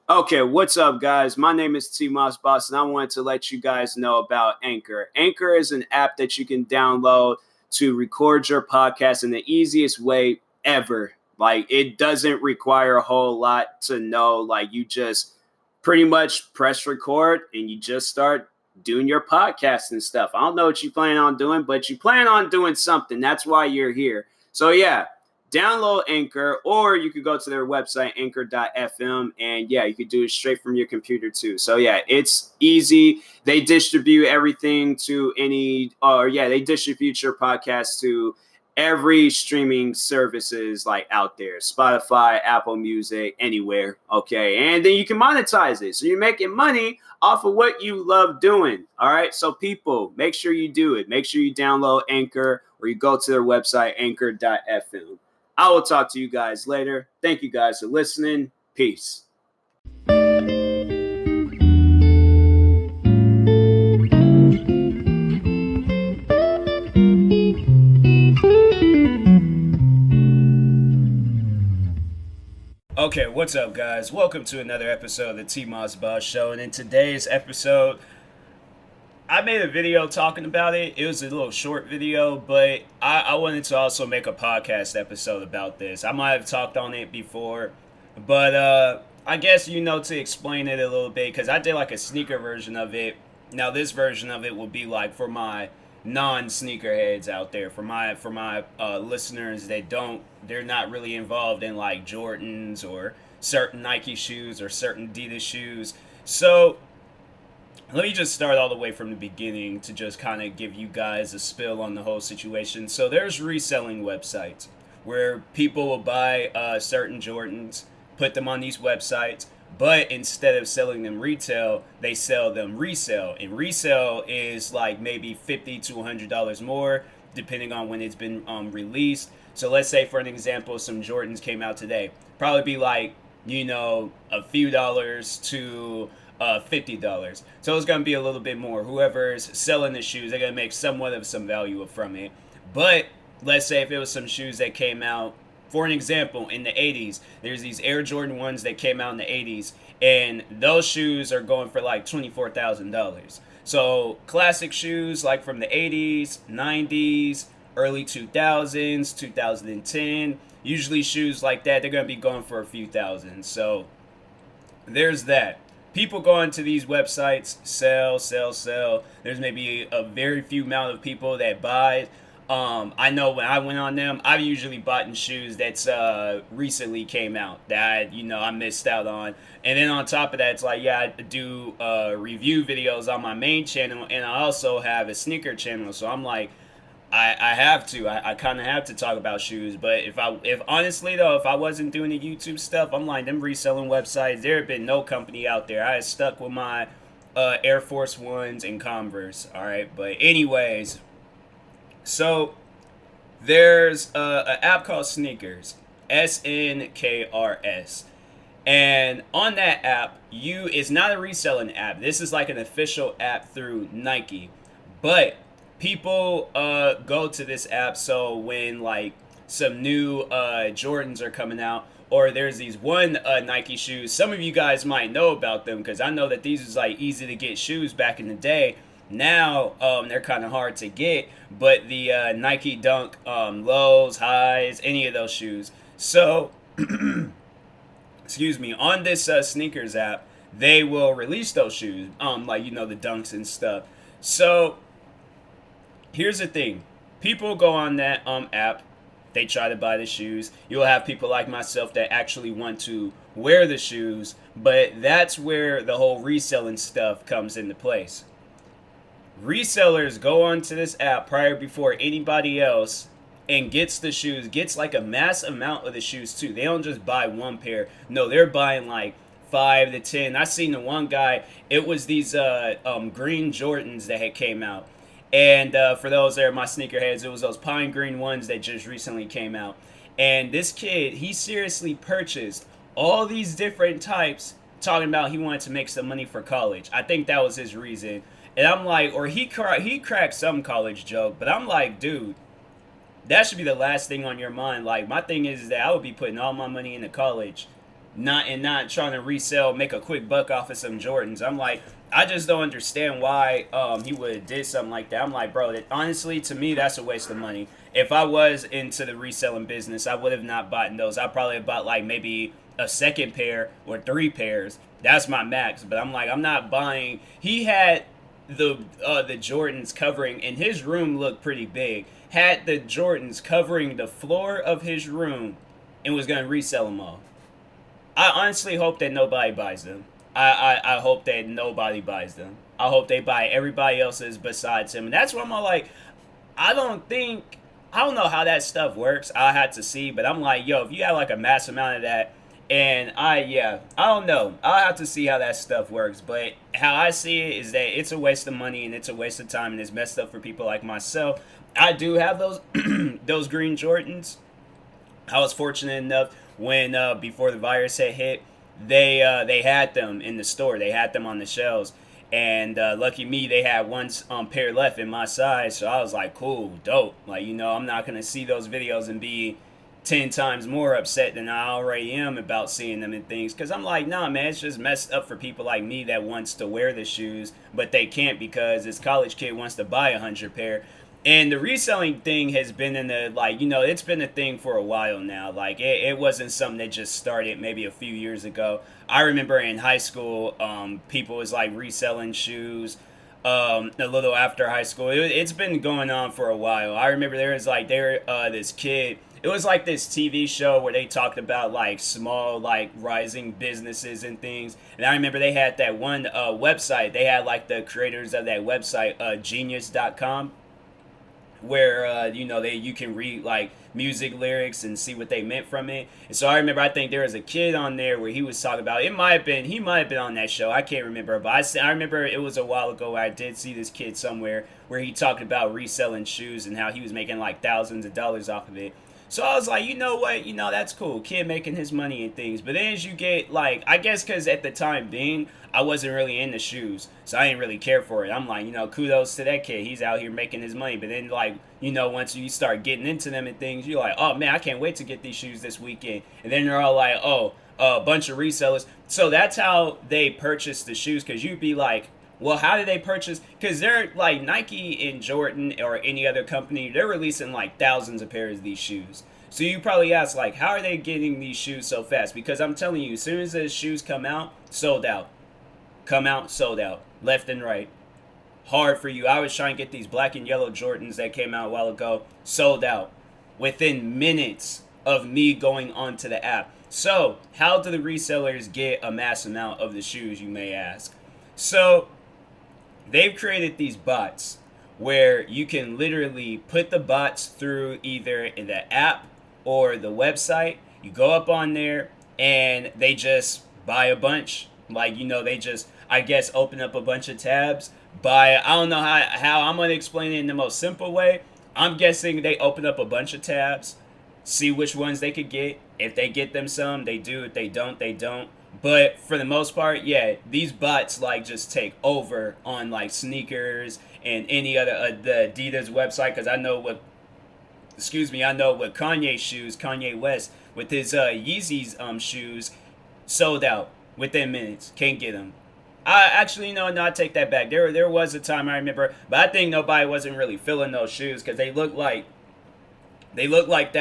Okay, what's up, guys? My name is TMossBoss, and I wanted to let you guys know about Anchor. Anchor is an app that you can download to record your podcast in the easiest way ever. Like, it doesn't require a whole lot to know. Like, you just pretty much press record and you just start doing your podcast and stuff. I don't know what you plan on doing, but you plan on doing something. That's why you're here. So, yeah, download Anchor, or you could go to their website, anchor.fm, and yeah, you could do it straight from your computer too. So yeah, it's easy. They distribute everything to they distribute your podcast to every streaming services like out there, Spotify, Apple Music, anywhere. Okay, and then you can monetize it, so you're making money off of what you love doing. All right, so people, make sure you do it. Make sure you download Anchor, or you go to their website, anchor.fm. I will talk to you guys later. Thank you guys for listening. Peace. Okay, what's up, guys? Welcome to another episode of the TMossBoss Show. And in today's episode, I made a video talking about it. It was a little short video, but I wanted to also make a podcast episode about this. I might have talked on it before, but I guess, to explain it a little bit, because I did like a sneaker version of it. Now, this version of it will be like for my non-sneakerheads out there, for my listeners they're not really involved in like Jordans or certain Nike shoes or certain Adidas shoes. So let me just start all the way from the beginning to just kind of give you guys a spill on the whole situation. So there's reselling websites where people will buy certain Jordans, put them on these websites, but instead of selling them retail, they sell them resale. And resale is like maybe $50 to $100 more, depending on when it's been released. So let's say, for an example, some Jordans came out today. Probably be like, a few dollars to $50. So it's going to be a little bit more. Whoever's selling the shoes, they're going to make somewhat of some value from it. But let's say if it was some shoes that came out, for an example, in the 80s, there's these Air Jordan 1s that came out in the 80s, and those shoes are going for like $24,000. So classic shoes like from the 80s, 90s, early 2000s, 2010, usually shoes like that, they're going to be going for a few thousand. So there's that. People go into these websites, sell. There's maybe a very few amount of people that buy. I know when I went on them, I've usually bought in shoes that's recently came out that I missed out on. And then on top of that, it's like, yeah, I do review videos on my main channel, and I also have a sneaker channel. So I'm like, I kind of have to talk about shoes. But if honestly though, if I wasn't doing the YouTube stuff, I'm like, them reselling websites, there have been no company out there. I stuck with my Air Force Ones and Converse. All right, but anyways. So there's an app called Sneakers, SNKRS. And on that app, it's not a reselling app. This is like an official app through Nike. But people go to this app, so when like some new Jordans are coming out, or there's these one Nike shoes, some of you guys might know about them, because I know that these was like easy to get shoes back in the day. Now they're kind of hard to get, but the Nike Dunk lows, highs, any of those shoes. So, excuse me, on this sneakers app, they will release those shoes, like the Dunks and stuff. So here's the thing: people go on that app, they try to buy the shoes. You'll have people like myself that actually want to wear the shoes, but that's where the whole reselling stuff comes into place. Resellers go onto this app before anybody else and gets the shoes, gets like a mass amount of the shoes too. They don't just buy one pair. No, they're buying like 5 to 10. I seen the one guy, it was these green Jordans that had came out. And for those that are my sneakerheads, it was those pine green ones that just recently came out. And this kid, he seriously purchased all these different types, talking about he wanted to make some money for college. I think that was his reason. And I'm like, or he cracked some college joke, but I'm like, dude, that should be the last thing on your mind. Like, my thing is that I would be putting all my money into college not trying to resell, make a quick buck off of some Jordans. I'm like, I just don't understand why he would have did something like that. I'm like, bro, that, honestly, to me, that's a waste of money. If I was into the reselling business, I would have not bought those. I probably have bought like maybe a second pair or 3 pairs. That's my max. But I'm like, I'm not buying. He had the Jordans covering, and his room looked pretty big. Had the Jordans covering the floor of his room, and was gonna resell them all. I honestly hope that nobody buys them. I hope that nobody buys them. I hope they buy everybody else's besides him. And that's why I'm all like, I don't know how that stuff works. I had to see, but I'm like, yo, if you have like a mass amount of that, and I don't know. I'll have to see how that stuff works. But how I see it is that it's a waste of money and it's a waste of time and it's messed up for people like myself. I do have those those green Jordans. I was fortunate enough when before the virus had hit, they had them in the store. They had them on the shelves, and lucky me, they had one pair left in my size. So I was like, cool, dope. Like, I'm not gonna see those videos and be 10 times more upset than I already am about seeing them and things. Because I'm like, nah, man, it's just messed up for people like me that wants to wear the shoes, but they can't because this college kid wants to buy 100 pair. And the reselling thing has been in the, like, it's been a thing for a while now. Like, it wasn't something that just started maybe a few years ago. I remember in high school, people was, like, reselling shoes a little after high school. It's been going on for a while. I remember this kid. It was like this TV show where they talked about, like, small, like, rising businesses and things. And I remember they had that one website. They had, like, the creators of that website, genius.com. Where you can read like music lyrics and see what they meant from it. And so I remember, I think there was a kid on there where he was talking about, he might have been on that show, I can't remember, but I remember it was a while ago where I did see this kid somewhere where he talked about reselling shoes and how he was making like thousands of dollars off of it. So I was like, you know what, that's cool, kid making his money and things. But then as you get, like, I guess because at the time being, I wasn't really into shoes, so I didn't really care for it. I'm like, kudos to that kid, he's out here making his money. But then, like, once you start getting into them and things, you're like, oh man, I can't wait to get these shoes this weekend. And then they're all like, oh, a bunch of resellers. So that's how they purchase the shoes, because you'd be like, well, how did they purchase? Because they're like Nike and Jordan or any other company, they're releasing like thousands of pairs of these shoes. So you probably ask, like, how are they getting these shoes so fast? Because I'm telling you, as soon as the shoes come out, sold out. Come out, sold out. Left and right. Hard for you. I was trying to get these black and yellow Jordans that came out a while ago. Sold out. Within minutes of me going onto the app. So, how do the resellers get a mass amount of the shoes, you may ask? So, they've created these bots where you can literally put the bots through either in the app or the website. You go up on there and they just buy a bunch. Like, they just, I guess, open up a bunch of tabs. I don't know how I'm going to explain it in the most simple way. I'm guessing they open up a bunch of tabs, see which ones they could get. If they get them some, they do. If they don't, they don't. But for the most part, yeah, these bots like just take over on like sneakers and any other the Adidas website. Because I know what Kanye shoes, Kanye West with his Yeezys shoes sold out within minutes. Can't get them. I actually no, I take that back. There was a time I remember, but I think nobody wasn't really feeling those shoes because they look like that like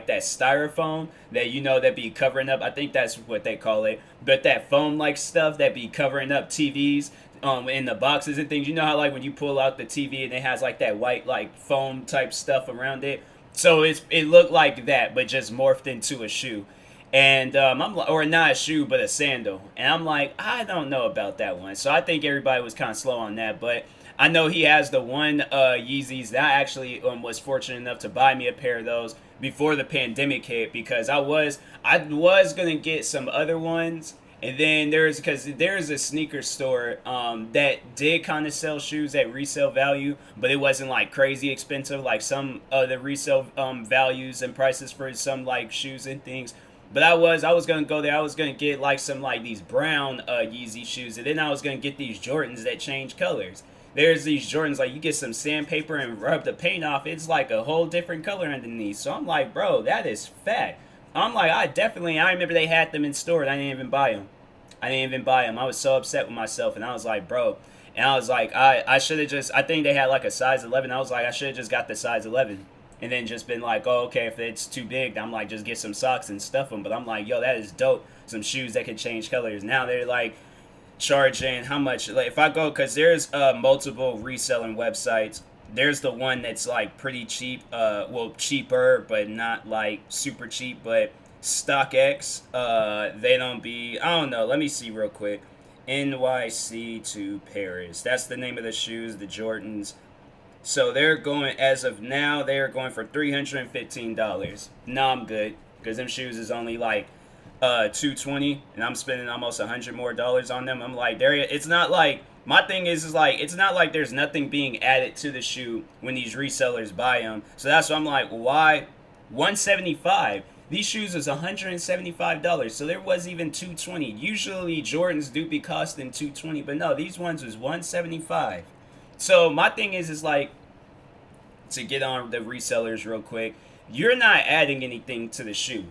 that styrofoam that that be covering up. I think that's what they call it. But that foam like stuff that be covering up TVs in the boxes and things. You know how like when you pull out the TV and it has like that white like foam type stuff around it. So it looked like that, but just morphed into a shoe. And I'm like, or not a shoe, but a sandal. And I'm like, I don't know about that one. So I think everybody was kind of slow on that. But I know he has the one Yeezys that I actually was fortunate enough to buy me a pair of those before the pandemic hit, because I was gonna get some other ones. And then there's a sneaker store that did kind of sell shoes at resale value, but it wasn't like crazy expensive like some of the resale values and prices for some like shoes and things. But I was gonna go there. I was gonna get like some like these brown Yeezy shoes, and then I was gonna get these Jordans that change colors. There's these Jordans like you get some sandpaper and rub the paint off. It's like a whole different color underneath. So I'm like, bro, that is fat. I'm like, I remember they had them in store and I didn't even buy them. I was so upset with myself, and I was like, bro. And I was like, I should have just. I think they had like a size 11. I was like, I should have just got the size 11, and then just been like, oh, okay, if it's too big, I'm like, just get some socks and stuff them. But I'm like, yo, that is dope. Some shoes that can change colors. Now they're like charging how much? Like if I go, cause there's multiple reselling websites. There's the one that's like pretty cheap, well cheaper, but not like super cheap. But StockX, they don't be. I don't know. Let me see real quick. NYC to Paris. That's the name of the shoes, the Jordans. So they're going, as of now, they're going for $315. No, I'm good, because them shoes is only like $220, and I'm spending almost $100 more on them. I'm like, there. It's not like, my thing is like, it's not like there's nothing being added to the shoe when these resellers buy them. So that's why I'm like, why 175? These shoes is $175, so there was even $220. Usually Jordans do be costing $220, but no, these ones was $175. So my thing is like, to get on the resellers real quick, you're not adding anything to the shoe.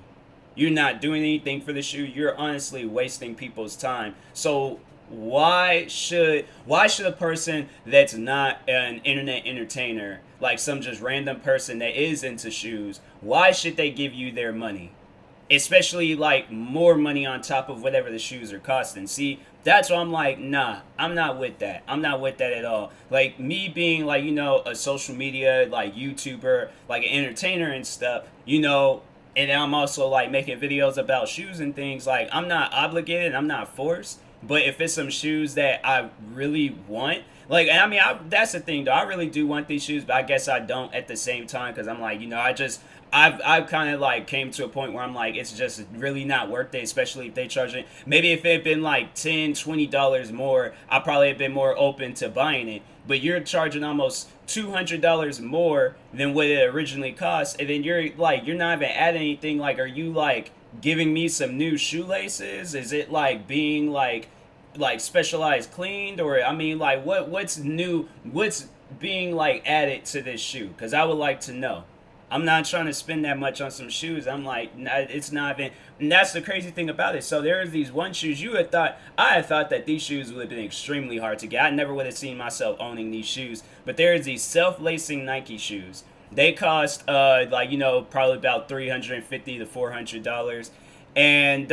You're not doing anything for the shoe. You're honestly wasting people's time. So why should a person that's not an internet entertainer, like some just random person that is into shoes, why should they give you their money? Especially like more money on top of whatever the shoes are costing. See, that's why I'm like, nah, I'm not with that. I'm not with that at all. Like me being like, a social media like YouTuber, like an entertainer and stuff, and I'm also like making videos about shoes and things. Like I'm not obligated, I'm not forced. But if it's some shoes that I really want, like, I mean, that's the thing, though. I really do want these shoes, but I guess I don't at the same time, because I'm like, I've kind of like came to a point where I'm like, it's just really not worth it, especially if they charge it. Maybe if it had been like $10, $20 more, I probably have been more open to buying it. But you're charging almost $200 more than what it originally cost, and then you're not even adding anything. Like, are you like giving me some new shoelaces? Is it like being like specialized cleaned, or I mean like what's new, what's being like added to this shoe? Because I would like to know. I'm not trying to spend that much on some shoes. I'm like, it's not even, and that's the crazy thing about it. So there's these one shoes I had thought that these shoes would have been extremely hard to get. I never would have seen myself owning these shoes, but there's these self-lacing Nike shoes. They cost probably about $350 to $400, and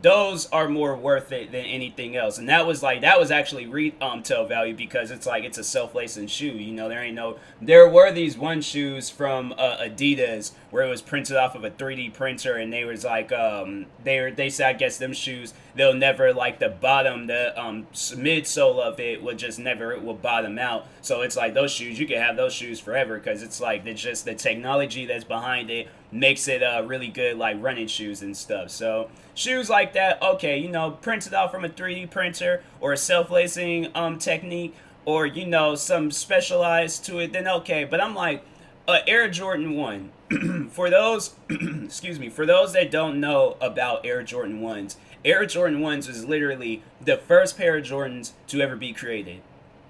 those are more worth it than anything else. And that was actually retail value, because it's like, it's a self-lacing shoe. There were these one shoes from Adidas where it was printed off of a 3D printer, and they was like they said, I guess them shoes, they'll never, like, the midsole of it would just never, it will bottom out. So it's like, those shoes, you can have those shoes forever, because it's like, it's just the technology that's behind it makes it really good, like running shoes and stuff. So shoes like that, okay, printed out from a 3D printer or a self-lacing technique, or some specialized to it, then okay. But I'm like, Air Jordan 1, for those excuse me, for those that don't know about Air Jordan 1s, Air Jordan 1s is literally the first pair of Jordans to ever be created.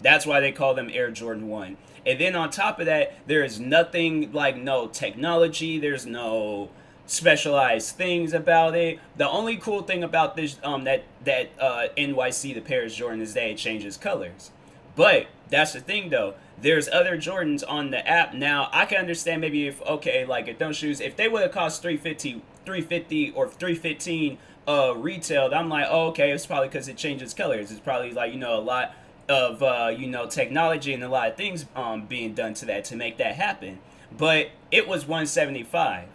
That's why they call them Air Jordan 1. And then on top of that, there is nothing, like, no technology, there's no specialized things about it. The only cool thing about this NYC, the Paris Jordan, is that it changes colors. But that's the thing, though. There's other Jordans on the app. Now, I can understand maybe if those shoes, if they would have cost $350 or $315 retail, I'm like, oh, okay, it's probably because it changes colors. It's probably like, a lot of technology and a lot of things being done to that to make that happen. But it was $175.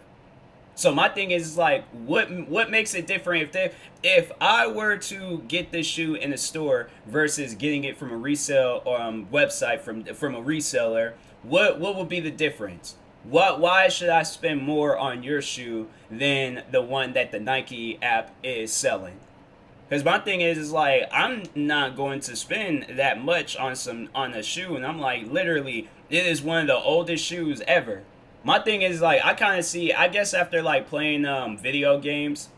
So my thing is like, what makes it different if I were to get this shoe in a store versus getting it from a resale website from a reseller? What would be the difference? Why should I spend more on your shoe than the one that the Nike app is selling? Because my thing is like, I'm not going to spend that much on a shoe, and I'm like, literally, it is one of the oldest shoes ever. My thing is like, I kind of see, I guess after like playing video games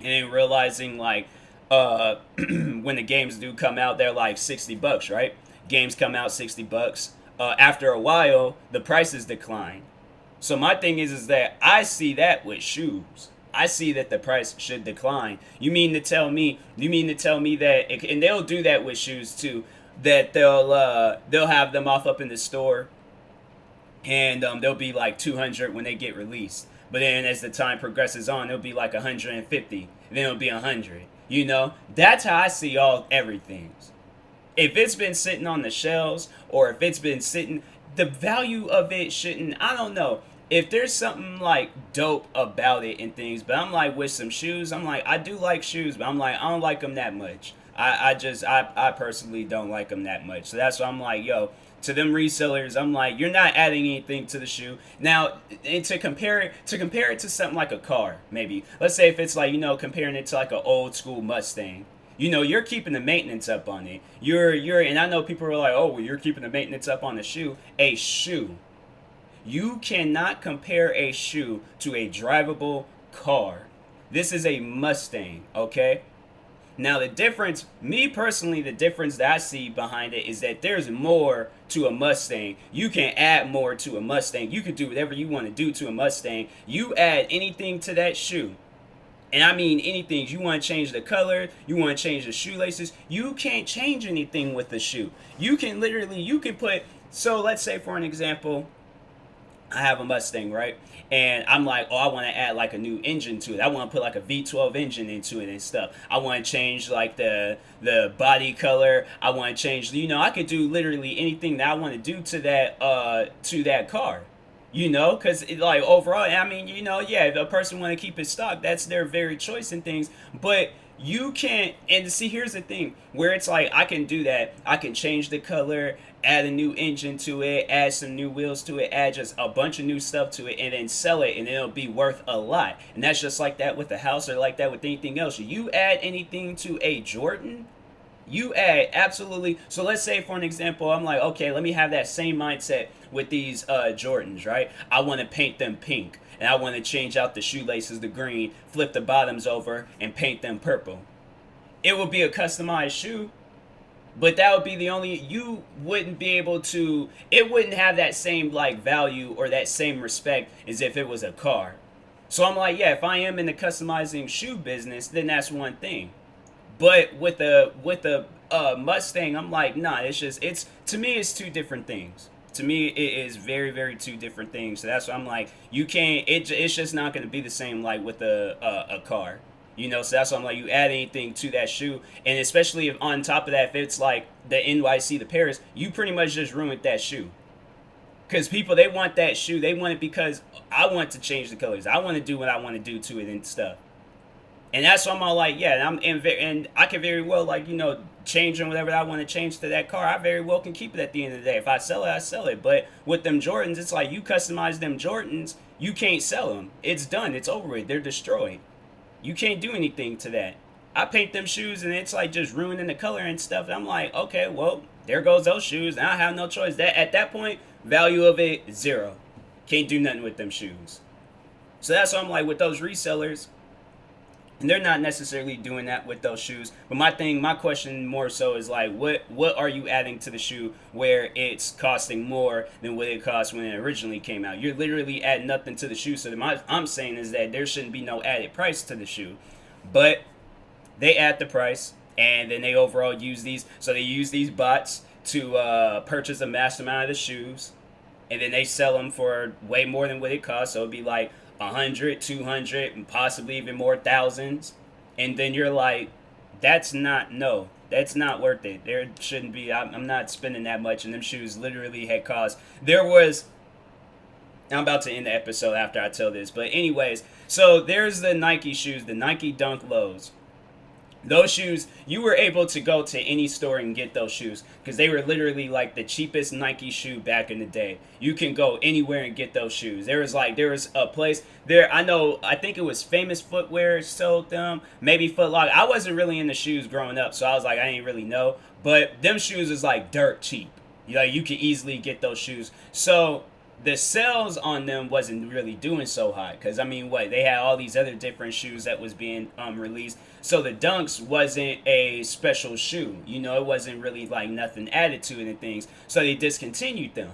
and realizing like when the games do come out, they're like $60, right? Games come out $60. After a while, the prices decline. So my thing is that I see that with shoes. I see that the price should decline. You mean to tell me that and they'll do that with shoes too, that they'll have them off up in the store, and they'll be like 200 when they get released. But then as the time progresses on, it'll be like 150, and then it'll be 100. You know, that's how I see everything. If it's been sitting on the shelves, or if it's been sitting, the value of it shouldn't, I don't know. If there's something like dope about it and things, but I'm like with some shoes, I'm like, I do like shoes, but I'm like, I don't like them that much. I personally don't like them that much. So that's why I'm like, yo, to them resellers, I'm like, you're not adding anything to the shoe. Now, and to compare it to something like a car, maybe. Let's say if it's like, comparing it to like an old school Mustang. You're keeping the maintenance up on it. And I know people are like, oh, well, you're keeping the maintenance up on the shoe. A shoe. You cannot compare a shoe to a drivable car. This is a Mustang, okay? Now the difference, me personally, the difference that I see behind it is that there's more to a Mustang. You can add more to a Mustang. You can do whatever you want to do to a Mustang. You add anything to that shoe. And I mean anything. You want to change the color, you want to change the shoelaces, you can't change anything with the shoe. You can put, so let's say for an example, I have a Mustang, right? And I'm like, oh, I want to add like a new engine to it. I want to put like a V12 engine into it and stuff. I want to change like the body color. I want to change, I could do literally anything that I want to do to that car. Because like overall, I mean, yeah, if a person want to keep it stock, that's their very choice and things. But you can't, and see, here's the thing, where it's like, I can do that. I can change the color, add a new engine to it, add some new wheels to it, add just a bunch of new stuff to it, and then sell it, and it'll be worth a lot. And that's just like that with the house, or like that with anything else. You add anything to a Jordan, you add absolutely. So let's say for an example, I'm like, okay, let me have that same mindset with these Jordans, right? I want to paint them pink, and I want to change out the shoelaces to green, flip the bottoms over, and paint them purple. It would be a customized shoe, but that would be the only, you wouldn't be able to, it wouldn't have that same like value or that same respect as if it was a car. So I'm like, yeah, if I am in the customizing shoe business, then that's one thing. But with the Mustang, I'm like, nah, it's to me, it's two different things. To me, it is very, very two different things. So that's why I'm like, you can't, it's just not going to be the same like with a car. So that's why I'm like, you add anything to that shoe, and especially if on top of that, if it's like the NYC, the Paris, you pretty much just ruined that shoe. Because people, they want that shoe, they want it because I want to change the colors. I want to do what I want to do to it and stuff. And that's why I'm all like, yeah, and I can very well, like, changing whatever I want to change to that car. I very well can keep it at the end of the day. If I sell it, I sell it. But with them Jordans, it's like, you customize them Jordans, you can't sell them. It's done. It's over with. They're destroyed. You can't do anything to that. I paint them shoes, and it's like just ruining the color and stuff. And I'm like, okay, well, there goes those shoes. And I have no choice. That at that point, value of it, zero. Can't do nothing with them shoes. So that's why I'm like, with those resellers, and they're not necessarily doing that with those shoes. But my question more so is like, what are you adding to the shoe where it's costing more than what it cost when it originally came out? You're literally adding nothing to the shoe. So I'm saying is that there shouldn't be no added price to the shoe. But they add the price, and then they overall use these. So they use these bots to purchase a mass amount of the shoes, and then they sell them for way more than what it costs. So it'd be like 100, 200, and possibly even more thousands. And then you're like, that's not worth it. There shouldn't be, I'm not spending that much. And them shoes literally had cost, I'm about to end the episode after I tell this, but anyways, so there's the Nike shoes, the Nike Dunk Lows. Those shoes, you were able to go to any store and get those shoes because they were literally like the cheapest Nike shoe back in the day. You can go anywhere and get those shoes. There was a place there, I think it was Famous Footwear sold them, maybe Foot Locker. I wasn't really into shoes growing up, so I was like, I didn't really know. But them shoes is like dirt cheap. You could easily get those shoes. So the sales on them wasn't really doing so hot because, I mean, they had all these other different shoes that was being released. So the Dunks wasn't a special shoe. It wasn't really like nothing added to it and things. So they discontinued them.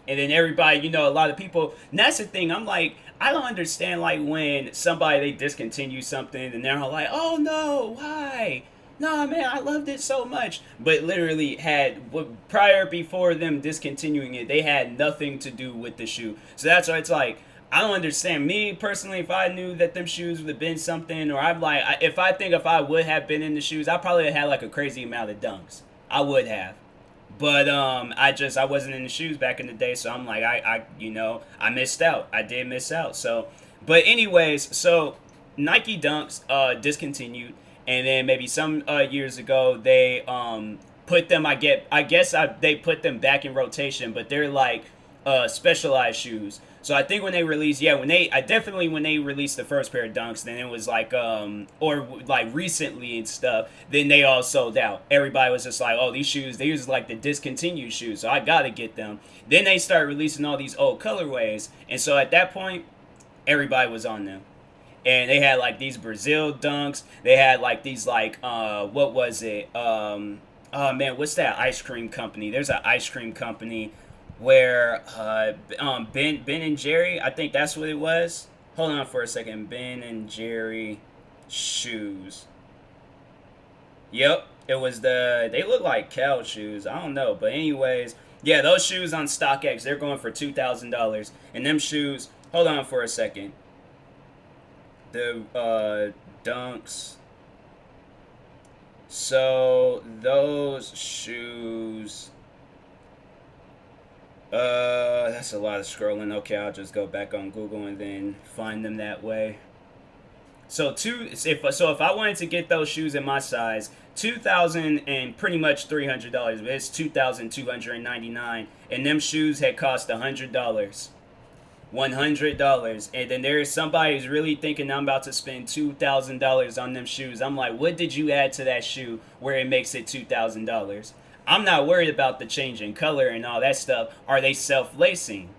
And then everybody, a lot of people, and that's the thing, I'm like, I don't understand like when somebody they discontinue something and they're all like, "Oh no, why?" No, man, I loved it so much. But literally had prior before them discontinuing it, they had nothing to do with the shoe. So that's why it's like I don't understand. Me personally, if I knew that them shoes would have been something, or I'm like, if I think if I would have been in the shoes, I probably would have had like a crazy amount of dunks. I would have. But I wasn't in the shoes back in the day, so I'm like I missed out. I did miss out. So, but anyways, so Nike Dunks discontinued, and then maybe some years ago they put them. They put them back in rotation, but they're like specialized shoes. So I think when they released, when they released the first pair of Dunks, then it was like, or like recently and stuff, then they all sold out. Everybody was just like, oh, these are like the discontinued shoes, so I gotta get them. Then they started releasing all these old colorways, and so at that point, everybody was on them. And they had like these Brazil Dunks, they had like these like, what was it? Oh man, what's that ice cream company? There's an ice cream company where Ben and Jerry, I think that's what it was. Hold on for a second. Ben and Jerry shoes. Yep, it was they look like cow shoes. I don't know, but anyways, yeah, those shoes on StockX, they're going for $2,000, and them shoes. Hold on for a second. The Dunks. So those shoes. That's a lot of scrolling. Okay, I'll just go back on Google and then find them that way. So if I wanted to get those shoes in my size, $2,000 and pretty much $300. It's $2,299, and them shoes had cost $100. $100, and then there is somebody who's really thinking I'm about to spend $2,000 on them shoes. I'm like, what did you add to that shoe where it makes it $2,000? I'm not worried about the change in color and all that stuff. Are they self-lacing?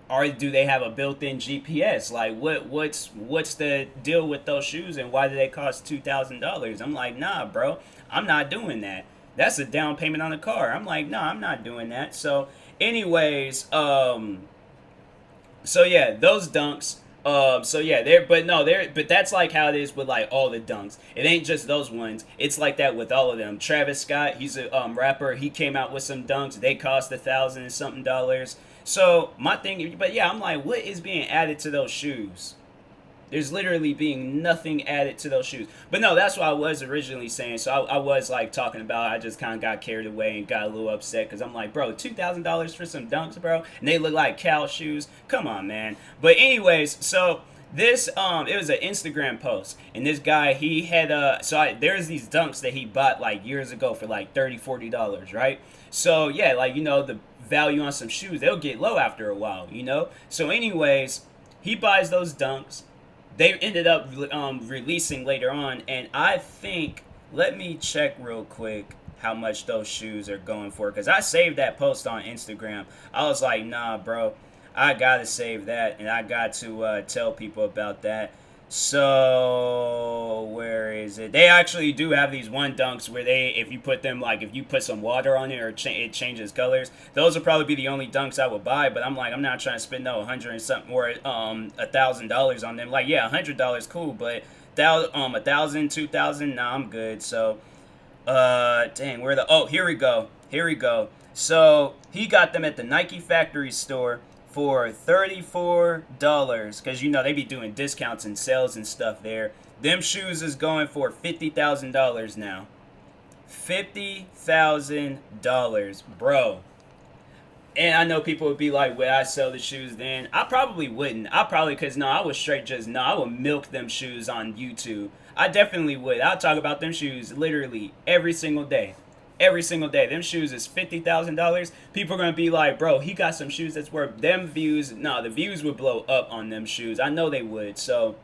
Or do they have a built-in GPS? Like, what's the deal with those shoes, and why do they cost $2,000? I'm like, nah, bro, I'm not doing that. That's a down payment on a car. I'm like, nah, I'm not doing that. So, anyways, so yeah, those Dunks. So yeah, but that's like how it is with like all the Dunks. It ain't just those ones. It's like that with all of them. Travis Scott, he's a rapper. He came out with some Dunks. They cost $1,000 and something dollars. So my thing, but yeah, I'm like, what is being added to those shoes? There's literally being nothing added to those shoes. But no, that's what I was originally saying. So I was like talking about, I just kind of got carried away and got a little upset because I'm like, bro, $2,000 for some Dunks, bro, and they look like cow shoes. Come on, man. But anyways, so this it was an Instagram post, and this guy, he had there's these Dunks that he bought like years ago for like $30-$40, right? So yeah, like, you know, the value on some shoes, they'll get low after a while, you know. So anyways, he buys those Dunks. They ended up releasing later on, and I think, let me check real quick how much those shoes are going for, because I saved that post on Instagram. I was like, nah, bro, I gotta save that, and I got to tell people about that. So where is it? They actually do have these one Dunks where if you put them, like if you put some water on it, or it changes colors. Those would probably be the only Dunks I would buy. But I'm like, I'm not trying to spend no $100 and something or $1,000 on them. Like, yeah, $100 cool, but $1,000, $2,000, nah, I'm good. So dang, here we go. So he got them at the Nike factory store for $34, because you know they be doing discounts and sales and stuff there. Them shoes is going for $50,000 now. $50,000, bro. And I know people would be like, would I sell the shoes then? I probably wouldn't. Because I would I would milk them shoes on YouTube. I definitely would. I'll talk about them shoes literally every single day. Every single day. Them shoes is $50,000. People are going to be like, bro, he got some shoes that's worth them views. No, the views would blow up on them shoes. I know they would. So,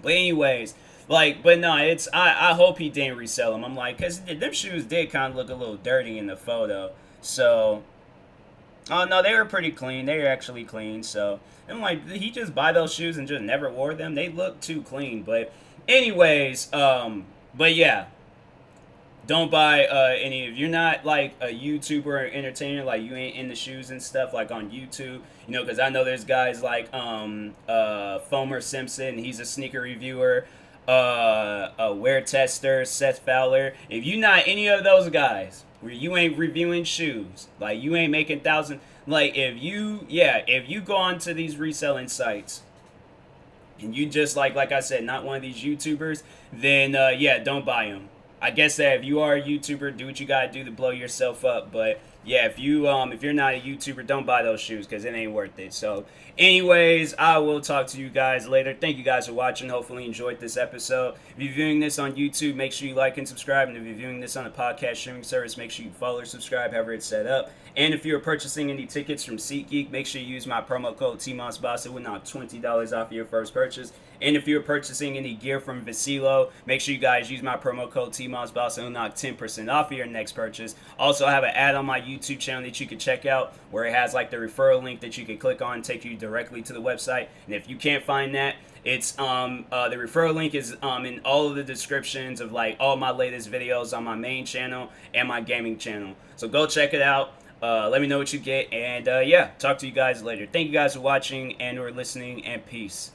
but anyways, like, but no, I hope he didn't resell them. I'm like, because them shoes did kind of look a little dirty in the photo. So, oh no, they were pretty clean. They were actually clean. So, I'm like, did he just buy those shoes and just never wore them? They look too clean. But anyways, but yeah. don't buy any. If you're not like a YouTuber or entertainer, like you ain't in the shoes and stuff like on YouTube, you know, because I know there's guys like Fomer Simpson, he's a sneaker reviewer, a wear tester, Seth Fowler. If you not any of those guys, where you ain't reviewing shoes, like you ain't making thousand, like if you go onto these reselling sites and you just like I said, not one of these YouTubers, then yeah, don't buy them. I guess that if you are a YouTuber, do what you gotta do to blow yourself up. But yeah, if you're not a YouTuber, don't buy those shoes because it ain't worth it. So, anyways, I will talk to you guys later. Thank you guys for watching. Hopefully, you enjoyed this episode. If you're viewing this on YouTube, make sure you like and subscribe. And if you're viewing this on a podcast streaming service, make sure you follow or subscribe, however it's set up. And if you're purchasing any tickets from SeatGeek, make sure you use my promo code TMossBoss. It will knock $20 off your first purchase. And if you're purchasing any gear from Vecilo, make sure you guys use my promo code TMossBoss. It will knock 10% off of your next purchase. Also, I have an ad on my YouTube channel that you can check out where it has like the referral link that you can click on and take you directly to the website. And if you can't find that, it's the referral link is in all of the descriptions of like all my latest videos on my main channel and my gaming channel. So go check it out. Let me know what you get, and yeah, talk to you guys later. Thank you guys for watching and or listening, and peace.